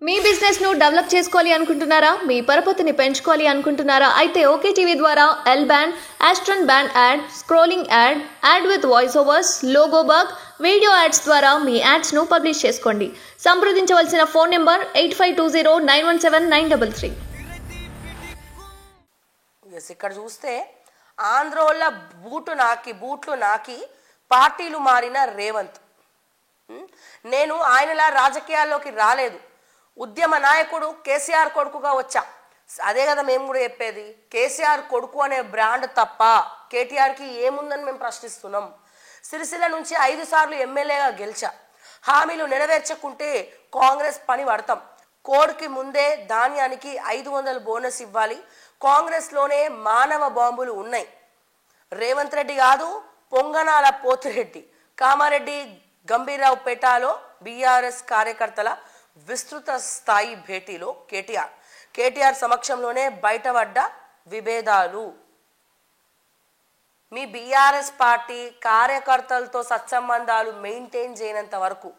మీ business ను develop చేసుకోవాలి అనుకుంటున్నారా? మీ పరపతిని పెంచుకోవాలి అనుకుంటున్నారా? అయితే ఓకే టీవీ ద్వారా L band, aston band ad, scrolling ad, ad with voice overs, logo bug, video ads ద్వారా మీ యాడ్స్ ను పబ్లిష్ చేసుకోండి. సంప్రదించవలసిన ఫోన్ నెంబర్ 8520917933. ఇక్కడ చూస్తే ఆంధ్రోళ్ళ బూట్లు నాకి పార్టీలు మారిన రేవంత్. నేను ఆయనలా రాజకీయాల్లోకి రాలేదు, ఉద్యమ నాయకుడు కేసీఆర్ కొడుకుగా వచ్చా. అదే కదా మేము కూడా చెప్పేది. కేసీఆర్ కొడుకు అనే బ్రాండ్ తప్ప కేటీఆర్కి ఏముందని మేము ప్రశ్నిస్తున్నాం. సిరిసిల్ల నుంచి 5 సార్లు ఎమ్మెల్యేగా గెలిచా. హామీలు నెరవేర్చకుంటే కాంగ్రెస్ పని పడతాం. కోడ్కి ముందే ధాన్యానికి 500 బోనస్ ఇవ్వాలి. కాంగ్రెస్లోనే మానవ బాంబులు ఉన్నాయి. రేవంత్ రెడ్డి కాదు, పొంగనాల పోతిరెడ్డి. కామారెడ్డి గంభీరరావు పేటలో బీఆర్ఎస్ కార్యకర్తల విస్తృత స్థాయి భేటీలో కేటీఆర్ సమక్షంలోనే బయటపడ్డ విభేదాలు. మీ బీఆర్ఎస్ పార్టీ కార్యకర్తలతో సత్సంబంధాలు మెయింటైన్ చేయనంత వరకు,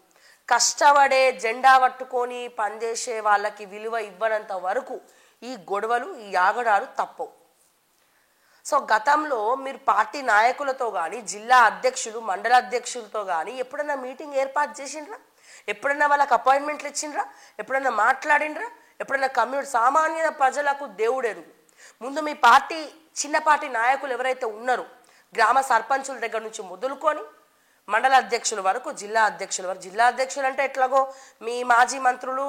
కష్టపడే జెండా పట్టుకొని పనిచేసే వాళ్ళకి విలువ ఇవ్వనంత వరకు ఈ గొడవలు, ఈ ఆగడాలు తప్పవు. సో గతంలో మీరు పార్టీ నాయకులతో కానీ, జిల్లా అధ్యక్షులు, మండల అధ్యక్షులతో కానీ ఎప్పుడన్నా మీటింగ్ ఏర్పాటు చేసిండ్రా? ఎప్పుడన్నా వాళ్ళకి అపాయింట్మెంట్లు ఇచ్చిండ్రా? ఎప్పుడన్నా మాట్లాడిండ్రా? ఎప్పుడన్నా కమ్యూనిటీ సామాన్య ప్రజలకు దేవుడెరుగు. ముందు మీ పార్టీ చిన్నపాటి నాయకులు ఎవరైతే ఉన్నారో, గ్రామ సర్పంచుల దగ్గర నుంచి మొదలుకొని మండల అధ్యక్షుల వరకు, జిల్లా అధ్యక్షుల వరకు. జిల్లా అధ్యక్షులు అంటే ఎట్లాగో మీ మాజీ మంత్రులు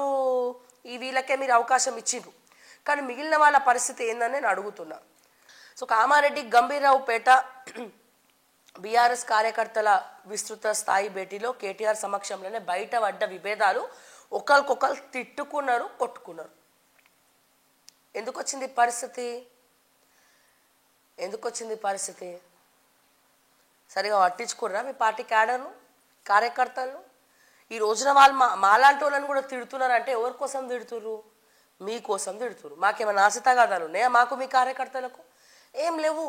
ఈ వీళ్ళకే మీరు అవకాశం ఇచ్చిండ్రు, కానీ మిగిలిన వాళ్ళ పరిస్థితి ఏందని నేను అడుగుతున్నా. సో కామారెడ్డి గంభీరరావు పేట బీఆర్ఎస్ కార్యకర్తల విస్తృత స్థాయి భేటీలో కేటీఆర్ సమక్షంలోనే బయటపడ్డ విభేదాలు. ఒకరికొకరు తిట్టుకున్నారు, కొట్టుకున్నారు. ఎందుకు వచ్చింది పరిస్థితి? సరిగా పట్టించుకుర్రా మీ పార్టీ క్యాడర్ను, కార్యకర్తలను? ఈ రోజున వాళ్ళు మాలాంటి వాళ్ళని కూడా తిడుతున్నారంటే ఎవరి కోసం తిడుతుర్రు? మీకోసం తిడుతురు. మాకేమైనా ఆశితగాదాలు ఉన్నాయా? మాకు మీ కార్యకర్తలకు ఏం లేవు.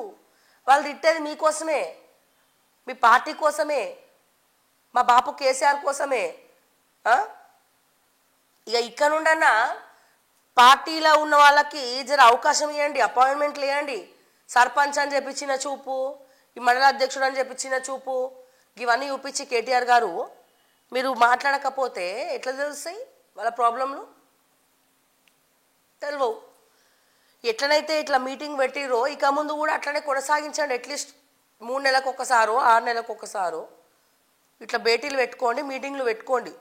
వాళ్ళు తిట్టేది మీకోసమే, మీ పార్టీ కోసమే, మా బాపు కేసీఆర్ కోసమే. ఇక ఇక్కడ నుండన్నా పార్టీలో ఉన్న వాళ్ళకి జర అవకాశం ఇవ్వండి, అపాయింట్మెంట్లు ఇవ్వండి. సర్పంచ్ అని చెప్పి చిన్న చూపు, ఈ మండల అధ్యక్షుడు అని చెప్పి చిన్న చూపు, ఇవన్నీ చూపించి కేటీఆర్ గారు మీరు మాట్లాడకపోతే ఎట్లా తెలుస్తాయి వాళ్ళ ప్రాబ్లంలు? తెలియవు. ఎట్లనైతే ఇట్లా మీటింగ్ పెట్టిరో ఇక ముందు కూడా అట్లనే కొనసాగించండి. అట్లీస్ట్ 3 నెలలకు ఒకసారో 6 నెలలకు ఒకసారో ఇట్లా భేటీలు పెట్టుకోండి, మీటింగ్లు పెట్టుకోండి.